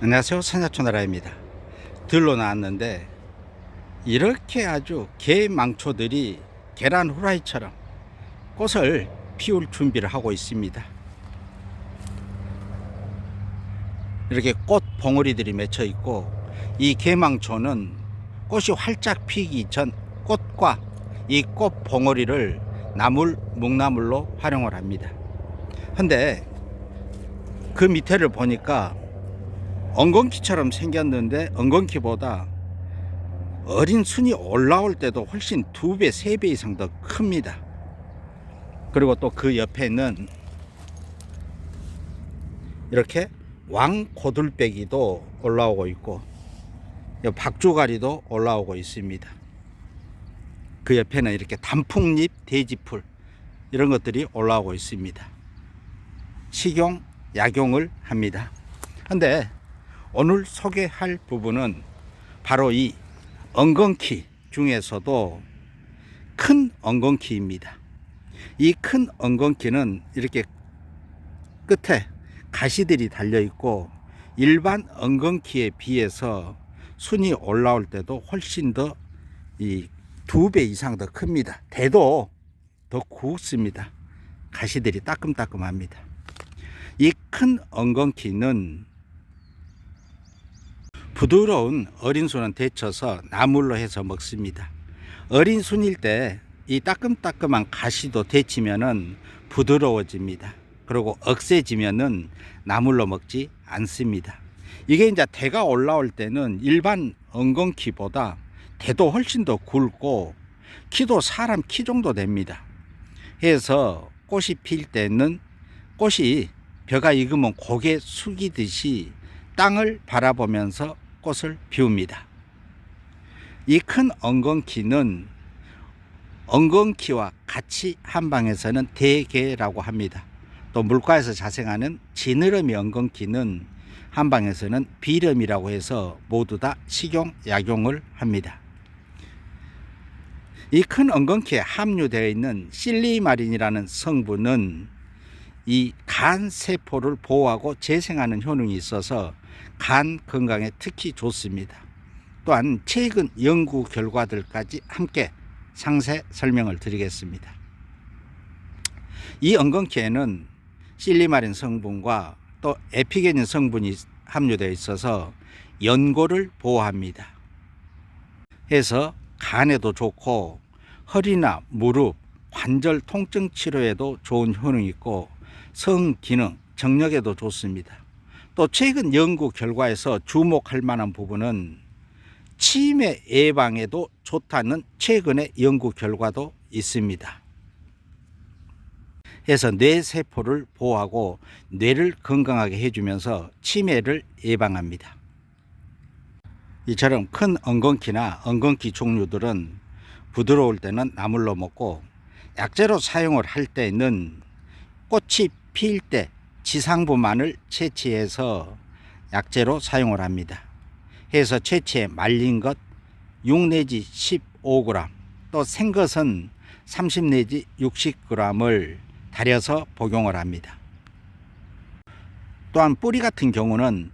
안녕하세요, 산야초나라입니다. 들러 나왔는데 이렇게 아주 개망초들이 계란 후라이처럼 꽃을 피울 준비를 하고 있습니다. 이렇게 꽃 봉오리들이 맺혀 있고, 이 개망초는 꽃이 활짝 피기 전 꽃과 이 꽃 봉오리를 나물, 묵나물로 활용을 합니다. 근데 그 밑에를 보니까 엉겅퀴처럼 생겼는데, 엉겅퀴보다 어린 순이 올라올 때도 훨씬 2배, 3배 이상 더 큽니다. 그리고 또 그 옆에는 이렇게 왕고들빼기도 올라오고 있고, 박주가리도 올라오고 있습니다. 그 옆에는 이렇게 단풍잎, 돼지풀 이런 것들이 올라오고 있습니다. 식용, 약용을 합니다. 근데 오늘 소개할 부분은 바로 이 엉겅퀴 중에서도 큰 엉겅퀴입니다. 이 큰 엉겅퀴는 이렇게 끝에 가시들이 달려 있고, 일반 엉겅퀴에 비해서 순이 올라올 때도 훨씬 더 이 2배 이상 더 큽니다. 대도 더 굵습니다. 가시들이 따끔따끔합니다. 이 큰 엉겅퀴는 부드러운 어린 순은 데쳐서 나물로 해서 먹습니다. 어린 순일 때 이 따끔따끔한 가시도 데치면은 부드러워집니다. 그리고 억세지면은 나물로 먹지 않습니다. 이게 이제 대가 올라올 때는 일반 엉겅퀴보다 대도 훨씬 더 굵고, 키도 사람 키 정도 됩니다. 그래서 꽃이 필 때는 꽃이 벼가 익으면 고개 숙이듯이 땅을 바라보면서 꽃을 피웁니다. 이 큰 엉겅퀴는 엉겅퀴와 같이 한방에서는 대개라고 합니다. 또 물가에서 자생하는 지느러미 엉겅퀴는 한방에서는 비름이라고 해서 모두 다 식용, 약용을 합니다. 이 큰 엉겅퀴에 함유되어 있는 실리마린이라는 성분은 이 간 세포를 보호하고 재생하는 효능이 있어서 간 건강에 특히 좋습니다. 또한 최근 연구 결과들까지 함께 상세 설명을 드리겠습니다. 이 엉겅퀴에는 실리마린 성분과 또 에피게닌 성분이 함유되어 있어서 연골을 보호합니다. 해서 간에도 좋고, 허리나 무릎, 관절 통증 치료에도 좋은 효능이 있고, 성기능, 정력에도 좋습니다. 또 최근 연구 결과에서 주목할 만한 부분은 치매 예방에도 좋다는 최근의 연구 결과도 있습니다. 해서 뇌세포를 보호하고 뇌를 건강하게 해주면서 치매를 예방합니다. 이처럼 큰 엉겅퀴나 엉겅퀴 종류들은 부드러울 때는 나물로 먹고, 약재로 사용을 할 때는 꽃이 필 때 지상부만을 채취해서 약재로 사용을 합니다. 해서 채취해 말린 것 6 내지 15g, 또 생것은 30 내지 60g을 달여서 복용을 합니다. 또한 뿌리 같은 경우는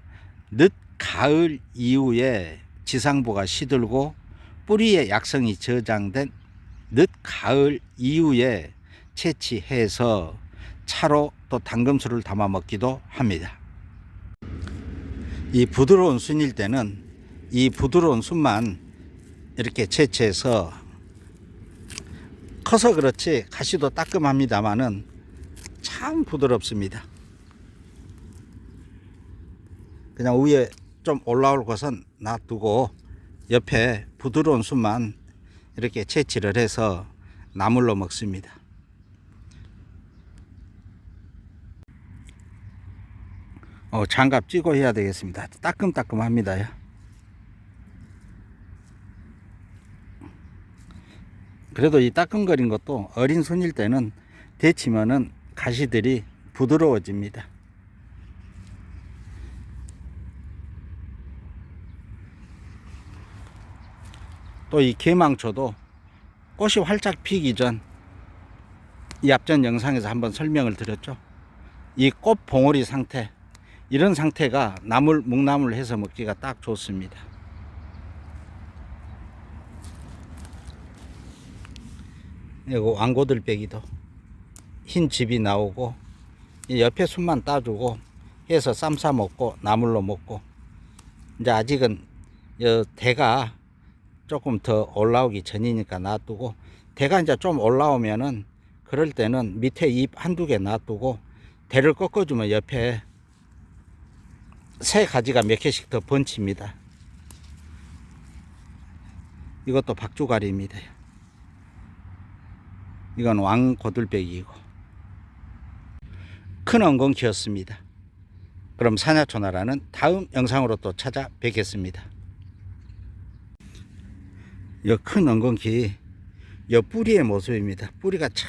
늦 가을 이후에 지상부가 시들고 뿌리의 약성이 저장된 늦 가을 이후에 채취해서 차로 또 당금술을 담아 먹기도 합니다. 이 부드러운 순일 때는 이 부드러운 순만 이렇게 채취해서, 커서 그렇지 가시도 따끔합니다만은 참 부드럽습니다. 그냥 위에 좀 올라올 것은 놔두고 옆에 부드러운 순만 이렇게 채취를 해서 나물로 먹습니다. 장갑 찌고 해야 되겠습니다. 따끔따끔합니다. 그래도 이 따끔거린 것도 어린 순일 때는 데치면은 가시들이 부드러워집니다. 또 이 개망초도 꽃이 활짝 피기 전, 이 앞전 영상에서 한번 설명을 드렸죠. 이 꽃 봉오리 상태, 이런 상태가 나물, 묵나물 해서 먹기가 딱 좋습니다. 이거 왕고들빼기도 흰 즙이 나오고 옆에 순만 따주고 해서 쌈 싸 먹고 나물로 먹고, 이제 아직은 대가 조금 더 올라오기 전이니까 놔두고, 대가 이제 좀 올라오면은 그럴 때는 밑에 잎 한두 개 놔두고 대를 꺾어주면 옆에 새 가지가 몇 개씩 더 번칩니다. 이것도 박주가리입니다. 이건 왕고들빼기이고 큰 엉겅퀴였습니다. 그럼 사냐초나라는 다음 영상으로 또 찾아뵙겠습니다. 이 큰 엉겅퀴 이 뿌리의 모습입니다. 뿌리가 참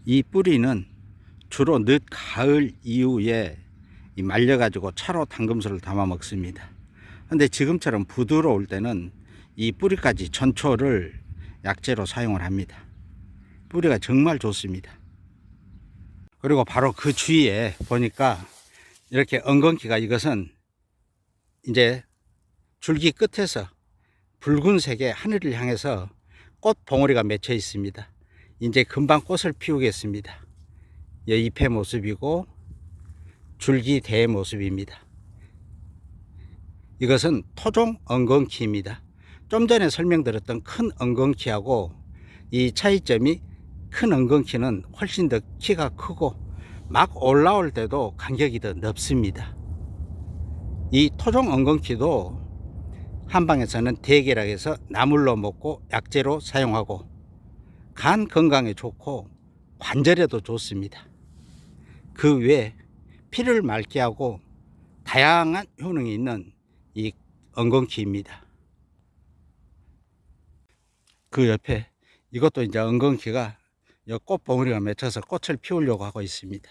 이 뿌리는 주로 늦 가을 이후에 말려 가지고 차로 당금술을 담아 먹습니다. 근데 지금처럼 부드러울 때는 이 뿌리까지 전초를 약재로 사용을 합니다. 뿌리가 정말 좋습니다. 그리고 바로 그 주위에 보니까 이렇게 엉겅퀴가, 이것은 이제 줄기 끝에서 붉은색의 하늘을 향해서 꽃 봉오리가 맺혀 있습니다. 이제 금방 꽃을 피우겠습니다. 잎의 모습이고 줄기 대의 모습입니다. 이것은 토종 엉겅퀴입니다. 좀 전에 설명드렸던 큰 엉겅퀴하고 이 차이점이, 큰 엉겅퀴는 훨씬 더 키가 크고 막 올라올 때도 간격이 더 넓습니다. 이 토종 엉겅퀴도 한방에서는 대게라 해서 나물로 먹고 약재로 사용하고 간 건강에 좋고 관절에도 좋습니다. 그 외에 피를 맑게 하고 다양한 효능이 있는 이 엉겅퀴입니다. 그 옆에 이것도 이제 엉겅퀴가 꽃봉오리가 맺혀서 꽃을 피우려고 하고 있습니다.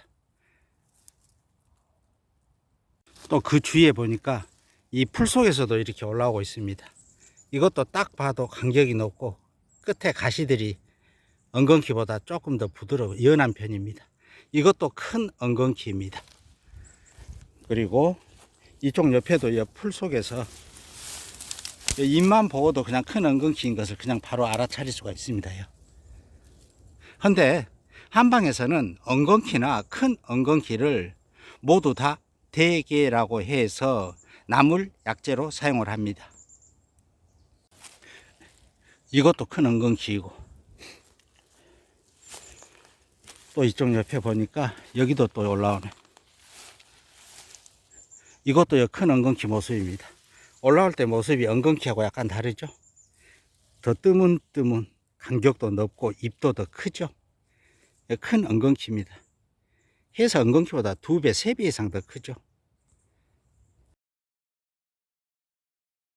또 그 주위에 보니까 이 풀 속에서도 이렇게 올라오고 있습니다. 이것도 딱 봐도 간격이 높고 끝에 가시들이 엉겅퀴보다 조금 더 부드러워 연한 편입니다. 이것도 큰 엉겅퀴입니다. 그리고 이쪽 옆에도 이 풀 속에서 잎만 보고도 그냥 큰 엉겅퀴인 것을 그냥 바로 알아차릴 수가 있습니다. 근데 한방에서는 엉겅퀴나 큰 엉겅퀴를 모두 다 대게라고 해서 나물 약재로 사용을 합니다. 이것도 큰 엉겅퀴이고, 또 이쪽 옆에 보니까 여기도 또 올라오네. 이것도 큰 엉겅퀴 모습입니다. 올라올 때 모습이 엉겅퀴하고 약간 다르죠. 더 뜨문뜨문, 간격도 넓고 잎도 더 크죠. 큰 엉겅퀴입니다. 해서 엉겅퀴보다 2배, 3배 이상 더 크죠.